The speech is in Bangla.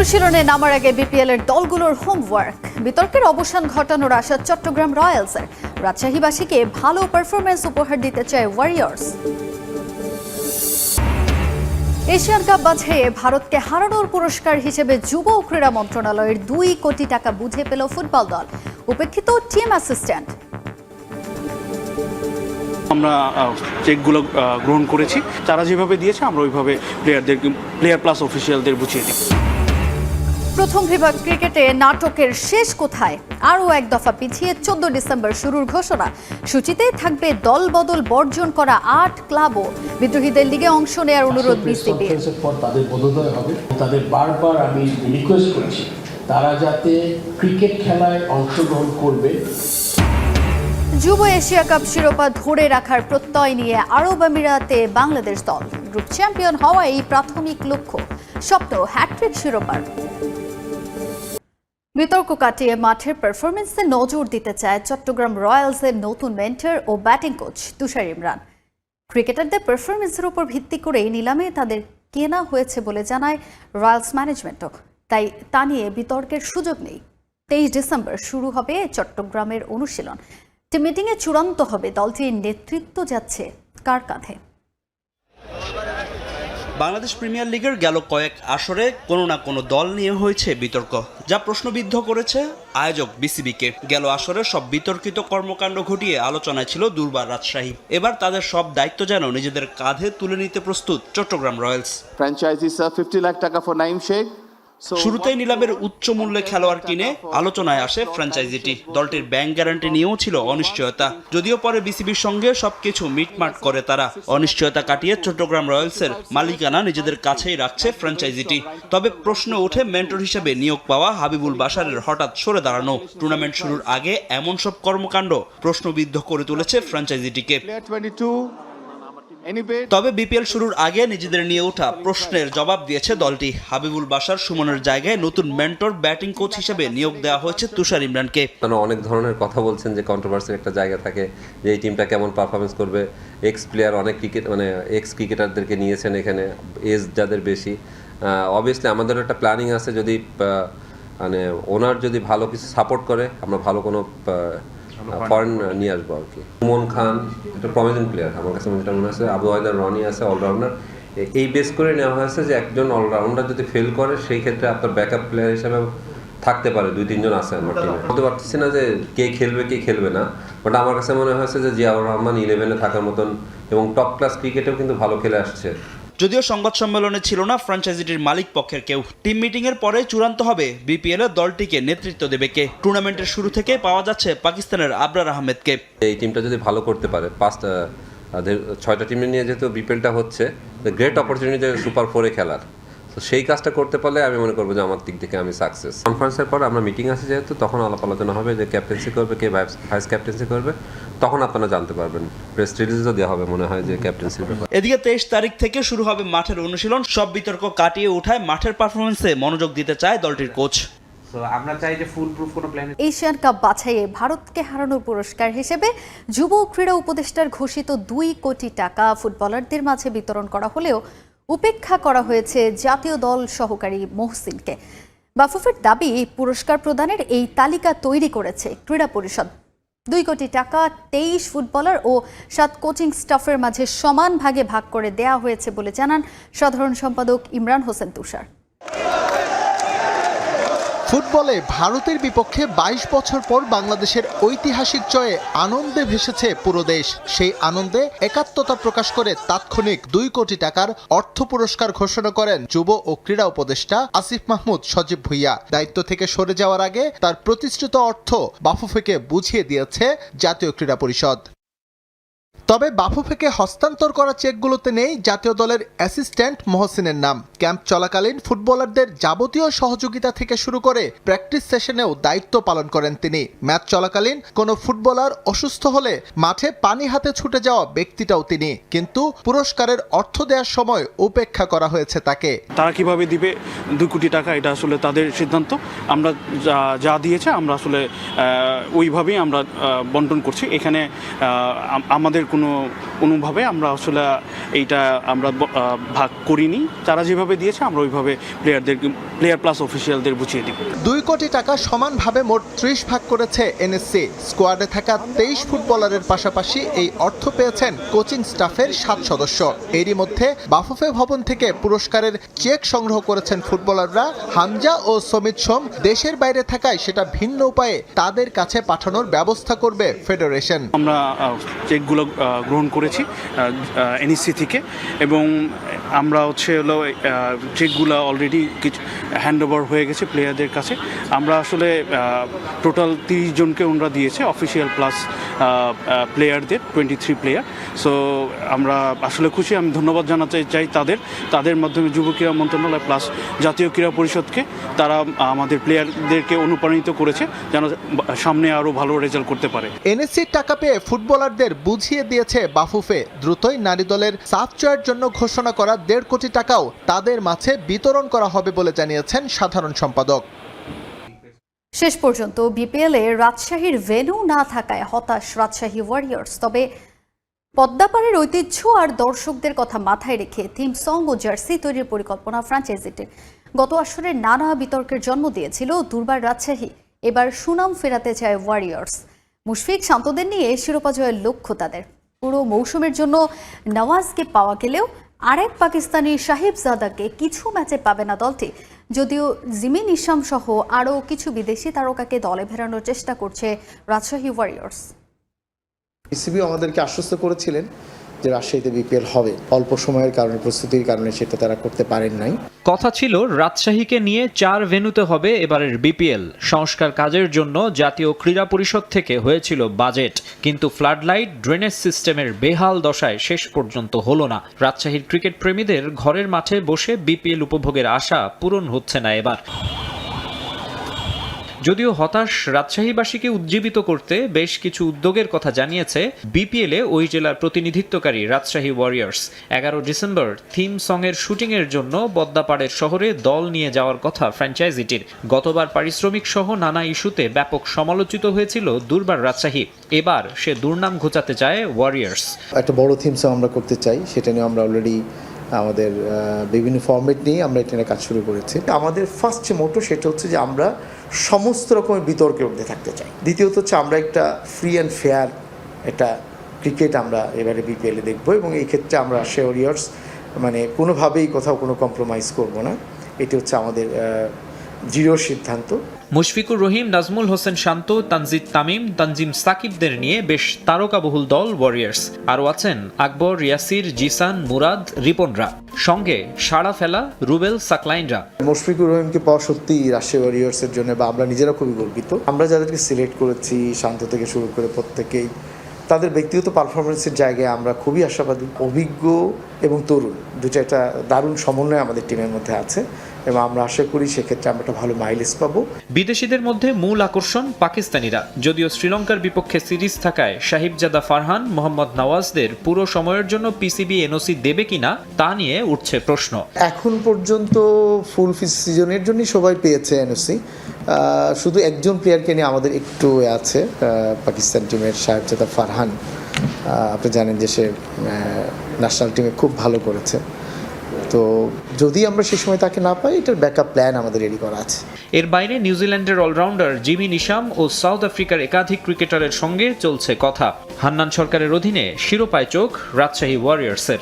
অনুশীলনে নামার আগে বিপিএল এর দলগুলোর হোমওয়ার্ক, বিতর্কের অবসান ঘটানোর আশা চট্টগ্রাম রয়্যালসের। রাজশাহীবাসীকে ভালো পারফরমেন্স উপহার দিতে চায় ওয়ারিয়র্স। এশিয়ান কাপ বাছাইয়ে ভারতকে হারানোর পুরস্কার হিসেবে যুব ও ক্রীড়া মন্ত্রণালয়ের 2 কোটি টাকা বুঝে পেল ফুটবল দল। উপেক্ষিত টিম অ্যাসিস্ট্যান্ট। আমরা চেকগুলো গ্রহণ করেছি, তারা যেভাবে দিয়েছে আমরা ওইভাবে প্লেয়ার প্লাস অফিসিয়ালদের বুঝিয়ে দিই। প্রথম বিভাগ ক্রিকেটে নাটকের শেষ কোথায় আরও এক দফা পিছিয়ে 14 ডিসেম্বর শুরুর ঘোষণা। সূচিতে থাকবে দল বদল বর্জন করা 8 ক্লাবও। বিদ্রোহীদের লিগে অংশ নেওয়ার অনুরোধ বিসিবি। তাদের বোধোদয় হবে। তাদের বারবার আমি রিকোয়েস্ট করছি তারা যাতে ক্রিকেট খেলায় অংশগ্রহণ করবে। যুব এশিয়া কাপ শিরোপা ধরে রাখার প্রত্যয় নিয়ে আরব আমিরাতে বাংলাদেশ দল। গ্রুপ চ্যাম্পিয়ন হওয়া এই প্রাথমিক লক্ষ্য, স্বপ্ন হ্যাট্রিক শিরোপার। বিতর্ক কাটিয়ে মাঠের পারফরমেন্সে নজর দিতে চায় চট্টগ্রাম রয়্যালসের নতুন মেন্টর ও ব্যাটিং কোচ তুষার ইমরান। ক্রিকেটারদের পারফরমেন্সের উপর ভিত্তি করেই নিলামে তাদের কেনা হয়েছে বলে জানায় রয়্যালস ম্যানেজমেন্টও। তাই তা নিয়ে বিতর্কের সুযোগ নেই। 23 ডিসেম্বর শুরু হবে চট্টগ্রামের অনুশীলন। টিম মিটিংয়ে চূড়ান্ত হবে দলটির নেতৃত্ব যাচ্ছে কার কাঁধে। বাংলাদেশ প্রিমিয়ার লিগের গেল কয়েক আসরে কোনো না কোনো দল নিয়ে হয়েছে বিতর্ক, যা প্রশ্নবিদ্ধ করেছে আয়োজক বিসিবিকে। গেল আসরে সব বিতর্কিত কর্মকাণ্ড ঘটিয়ে আলোচনায় ছিল দুর্বার রাজশাহী। এবার তাদের সব দায়িত্ব যেন নিজেদের কাঁধে তুলে নিতে প্রস্তুত Chattogram Royals. Franchise sir 50 lakh টাকা ফর নাইম শেখ। শুরুতেই নিলামের উচ্চ মূল্যে খেলোয়াড় কিনে আলোচনায় আসে ফ্র্যাঞ্চাইজিটি। দলটির ব্যাংক গ্যারান্টি নিয়েও ছিল অনিশ্চয়তা, যদিও পরে বিসিবির সঙ্গে সবকিছু মিটমাট করে তারা। অনিশ্চয়তা কাটিয়ে চট্টগ্রাম রয়্যালসের মালিকানা নিজেদের কাছেই রাখছে ফ্র্যাঞ্চাইজিটি। তবে প্রশ্ন ওঠে মেন্টর হিসেবে নিয়োগ পাওয়া হাবিবুল বাশারের হঠাৎ সরে দাঁড়ানো। টুর্নামেন্ট শুরুর আগে এমন সব কর্মকাণ্ড প্রশ্নবিদ্ধ করে তুলেছে ফ্র্যাঞ্চাইজিটিকে। তবে বিপিএল শুরুর আগে নিজেদের নিয়ে ওঠা প্রশ্নের জবাব দিয়েছে দলটি। হাবিবুল বাশার সুমনের জায়গায় নতুন মেন্টর ব্যাটিং কোচ হিসেবে নিয়োগ দেওয়া হয়েছে তুষার ইমরানকে। অনেক ধরনের কথা বলছেন যে কন্ট্রোভার্সির একটা জায়গা থাকে যে এই টিমটা কেমন পারফরমেন্স করবে। এক্স প্লেয়ার অনেক এক্স ক্রিকেটারদেরকে নিয়েছেন এখানে, এজ যাদের বেশি। অবভিয়াসলি আমাদের একটা প্ল্যানিং আছে, যদি ওনার যদি ভালো কিছু সাপোর্ট করে আমরা ভালো কোনো ফরেন নিয়ে আসবো আর কি। সুমন খান একটা প্রমিনেন্ট প্লেয়ার, আমার কাছে যেটা মনে হচ্ছে। আবু আয়দার রনি আছে অলরাউন্ডার। এই বেস করে নেওয়া হয়েছে যে একজন অলরাউন্ডার যদি ফেল করে সেই ক্ষেত্রে আপনার ব্যাকআপ প্লেয়ার হিসেবে থাকতে পারে 2-3 জন আছে আমার টিমে। বলতে পারতেছি না যে কে খেলবে কে খেলবে না, বাট আমার কাছে মনে হয়েছে যে জিয়াউর রহমান 11-এ থাকার মতন এবং টপ ক্লাস ক্রিকেটেও কিন্তু ভালো খেলে আসছে। যদিও সংবাদ সম্মেলনে ছিল না ফ্র্যাঞ্চাইজিটির মালিক পক্ষের কেউ। টিম মিটিং এর পরে চূড়ান্ত হবে বিপিএল এর দলটিকে নেতৃত্ব দেবে কে। টুর্নামেন্টের শুরু থেকে পাওয়া যাচ্ছে পাকিস্তানের আবরার আহমেদকে। এই টিমটা যদি ভালো করতে পারে, 6টা টিম নিয়ে যেহেতু বিপিএলটা হচ্ছে, গ্রেট অপরচুনিটি সুপার 4-এ খেলার। তো সেই কাজটা করতে পারলে আমি মনে করবো যে আমার দিক থেকে আমি সাকসেস। কনফারেন্সের পর আমরা মিটিং আছে যেহেতু, তখন আলাপ আলোচনা হবে যে ক্যাপ্টেন্সি করবে কে, ভাইস ক্যাপ্টেন্সি করবে, তখন আপনারা জানতে পারবেন। প্রেস রিলিজও দেওয়া হবে মনে হয় যে ক্যাপ্টেন্সির ব্যাপারে। এদিকে 23 তারিখ থেকে শুরু হবে মাঠের অনুশীলন। সব বিতর্ক কাটিয়ে উঠায় মাঠের পারফরমেন্সে মনোযোগ দিতে চায় দলটির কোচ। আমরা চাই যে ফুল প্রুফ কোনো প্ল্যান। এশিয়ান কাপ বাছাইয়ে ভারতকে হারানোর পুরস্কার হিসেবে যুব ও ক্রীড়া উপদেষ্টার ঘোষিত 2 কোটি টাকা ফুটবলারদের মাঝে বিতরণ করা হলেও উপেক্ষা করা হয়েছে জাতীয় দল সহকারী মহসিনকে। বাফুফের দাবি, পুরস্কার প্রদানের এই তালিকা তৈরি করেছে ক্রীড়া পরিষদ। 2 কোটি টাকা 23 ফুটবলার ও 7 কোচিং স্টাফের মাঝে সমান ভাগে ভাগ করে দেয়া হয়েছে বলে জানান সাধারণ সম্পাদক ইমরান হোসেন তুষার। ফুটবলে ভারতের বিপক্ষে 22 বছর পর বাংলাদেশের ঐতিহাসিক জয়ে আনন্দে ভেসেছে পুরো দেশ। সেই আনন্দে একাত্মতা প্রকাশ করে তাৎক্ষণিক 2 কোটি টাকার অর্থ পুরস্কার ঘোষণা করেন যুব ও ক্রীড়া উপদেষ্টা আসিফ মাহমুদ সজীব ভুইয়া। দায়িত্ব থেকে সরে যাওয়ার আগে তার প্রতিশ্রুত অর্থ বাফুফেকে বুঝিয়ে দিয়েছে জাতীয় ক্রীড়া পরিষদ। তবে বাফুফেকে হস্তান্তর করা চেকগুলোতে নেই জাতীয় দলের অ্যাসিস্ট্যান্ট মহসিনের নাম। ক্যাম্প চলাকালীন ফুটবলারদের যাবতীয় সহযোগিতা থেকে শুরু করে প্র্যাকটিস সেশনেও দায়িত্ব পালন করেন তিনি। ম্যাচ চলাকালীন কোনো ফুটবলার অসুস্থ হলে মাঠে পানি হাতে ছুটে যাওয়া ব্যক্তিটাও তিনি, কিন্তু পুরস্কারের অর্থ দেওয়ার সময় উপেক্ষা করা হয়েছে তাকে। তারা কিভাবে দিবে 2 কোটি টাকা, এটা আসলে তাদের সিদ্ধান্ত। আমরা যা দিয়েছে আমরা আসলে ওইভাবেই আমরা বন্টন করছি। এখানে আমাদের কোনোভাবে আমরা আসলে এইটা আমরা ভাগ করিনি। তারা যেভাবে দিয়েছে আমরা ওইভাবে প্লেয়ার প্লাস অফিসিয়ালদের বুঝিয়ে দিব। 2 কোটি টাকা সমানভাবে মোট 30 ভাগ করেছে এনএসসি। স্কোয়াডে থাকা 23 ফুটবলারের পাশাপাশি এই অর্থ পেয়েছেন কোচিং স্টাফের 7 সদস্য। এরই মধ্যে বাফুফে ভবন থেকে পুরস্কারের চেক সংগ্রহ করেছেন ফুটবলাররা। হামজা ও সমিত সোম দেশের বাইরে থাকায় সেটা ভিন্ন উপায়ে তাদের কাছে পাঠানোর ব্যবস্থা করবে ফেডারেশন। আমরা চেকগুলো গ্রহণ করেছি এনএসসি থেকে এবং আমরা হলো চেকগুলো অলরেডি কিছু হ্যান্ডওভার হয়ে গেছে প্লেয়ারদের কাছে। আমরা আসলে টোটাল 30 জনকে ওনারা দিয়েছে অফিসিয়াল প্লাস প্লেয়ারদের 23 প্লেয়ার। সো আমরা আসলে খুশি। আমি ধন্যবাদ জানাতে চাই তাদের মাধ্যমে যুব ক্রীড়া মন্ত্রণালয় প্লাস জাতীয় ক্রীড়া পরিষদকে। তারা আমাদের প্লেয়ারদেরকে অনুপ্রাণিত করেছে যেন সামনে আরও ভালো রেজাল্ট করতে পারে। এনএসসির টাকা পেয়ে ফুটবলারদের বুঝিয়ে দিয়েছে বাফুফে। দ্রুতই নারী দলের সাফ জয়ের জন্য ঘোষণা করা 1.5 কোটি টাকাও তাদের মাঝে বিতরণ করা হবে বলে জানিয়েছেন সাধারণ সম্পাদক। শেষ পর্যন্ত বিপিএলে রাজশাহীর ভেন্যু না থাকায় হতাশ রাজশাহী ওয়ারিয়র্স। তবে পদ্মাপাড়ের ঐতিহ্য আর দর্শকদের কথা মাথায় রেখে থিম সং ও জার্সি তৈরির পরিকল্পনা ফ্র্যাঞ্চাইজিটির। গত আসরে নানা বিতর্কের জন্ম দিয়েছিল দুর্বার রাজশাহী। এবার সুনাম ফেরাতে চায় ওয়ারিয়র্স। মুশফিক শান্তদের নিয়ে শিরোপা জয়ের লক্ষ্য তাদের। পুরো মৌসুমের জন্য নওয়াজকে পাওয়া গেলেও আরেক পাকিস্তানি সাহিবজাদাকে কিছু ম্যাচে পাবে না দলটি। যদিও জিমিন ইসাম সহ আরও কিছু বিদেশি তারকাকে দলে ফেরানোর চেষ্টা করছে রাজশাহী ওয়ারিয়র্স। বিসিবি আমাদেরকে আশ্বস্ত করেছিলেন যে রাজশাহীতে বিপিএল হবে, অল্প সময়ের কারণে প্রস্তুতির কারণে সেটা তারা করতে পারেন নাই। কথা ছিল রাজশাহীকে নিয়ে 4 ভেন্যুতে হবে এবারের বিপিএল। সংস্কার কাজের জন্য জাতীয় ক্রীড়া পরিষদ থেকে হয়েছিল বাজেট, কিন্তু ফ্লাডলাইট ড্রেনেজ সিস্টেমের বেহাল দশায় শেষ পর্যন্ত হলো না। রাজশাহীর ক্রিকেট প্রেমীদের ঘরের মাঠে বসে বিপিএল উপভোগের আশা পূরণ হচ্ছে না এবার। যদিও হতাশ রাজশাহীবাসীকে উজ্জীবিত করতে বেশ কিছু উদ্যোগের কথা জানিয়েছে বিপিএলে ওই জেলার প্রতিনিধিত্বকারী রাজশাহী ওয়ারিয়র্স। 11 ডিসেম্বর থিম সঙের শুটিংয়ের জন্য বদ্দাপাড়ের শহরে দল নিয়ে যাওয়ার কথা ফ্র্যাঞ্চাইজিটির। গতবার পারিশ্রমিক সহ নানা ইস্যুতে ব্যাপক সমালোচিত হয়েছিল দুর্বার রাজশাহী। এবার সে দুর্নাম ঘোচাতে চায় ওয়ারিয়র্স। একটা বড় থিম সং আমরা করতে চাই, সেটা নিয়ে আমরা অলরেডি আমাদের বিভিন্ন ফরম্যাট নিয়ে আমরা এটা নিয়ে কাজ শুরু করেছি। আমাদের ফার্স্ট যে মোটো সেটা হচ্ছে যে আমরা সমস্ত রকমের বিতর্কের মধ্যে থাকতে চাই। দ্বিতীয়ত হচ্ছে আমরা একটা ফ্রি অ্যান্ড ফেয়ার একটা ক্রিকেট আমরা এবারে বিপিএলে দেখব এবং এই ক্ষেত্রে আমরা রাজশাহী ওয়ারিয়র্স মানে কোনোভাবেই কোথাও কোনো কম্প্রোমাইজ করব না। এটি হচ্ছে আমাদের দৃঢ় সিদ্ধান্ত। মুশফিকুর রহিম, নাজমুল হোসেন শান্ত, তানজিদ তামিম, তানজিম সাকিবদের নিয়ে বেশ তারকাবহুল দল ওয়ারিয়র্স। আরও আছেন আকবর, ইয়াসির, জিসান, মুরাদ, রিপনরা, সঙ্গে সাড়া ফেলা রুবেল, সাকলাইনরা। মুশফিকুর রহিমকে পাওয়া সত্যি রাজশাহী ওয়ারিয়র্সের জন্য বা আমরা নিজেরা খুবই গর্বিত। আমরা যাদেরকে সিলেক্ট করেছি শান্ত থেকে শুরু করে প্রত্যেকেই তাদের ব্যক্তিগত পারফরমেন্সের জায়গায় আমরা খুবই আশাবাদী। অভিজ্ঞ এবং তরুণ দুটো একটা দারুণ সমন্বয় আমাদের টিমের মধ্যে আছে এবং আমরা আশা করি সেক্ষেত্রে আমরা একটা ভালো মাইলেজ পাবো। বিদেশিদের মধ্যে মূল আকর্ষণ পাকিস্তানিরা। যদিও শ্রীলঙ্কার বিপক্ষে সিরিজ থাকায় সাহিবজাদা ফারহান, মোহাম্মদ নওয়াজদের পুরো সময়ের জন্য পিসিবি এনওসি দেবে কিনা তা নিয়ে উঠছে প্রশ্ন। এখন পর্যন্ত ফুল সিজনের জন্যই সবাই পেয়েছে এনওসি। শুধু একজন প্লেয়ারকে নিয়ে আমাদের একটু আছে, পাকিস্তান টিমের সাহিবজাদা ফারহান। আপনি জানেন যে সে ন্যাশনাল টিমে খুব ভালো করেছে। তো যদি আমরা সে সময় তাকে না পাই, এটার ব্যাকআপ প্ল্যান আমাদের রেডি করা আছে। এর বাইরে নিউজিল্যান্ডের অলরাউন্ডার জিমিন ইসাম ও সাউথ আফ্রিকার একাধিক ক্রিকেটারের সঙ্গে চলছে কথা। হান্নান সরকারের অধীনে শিরোপায় চোখ রাজশাহী ওয়ারিয়র্সের।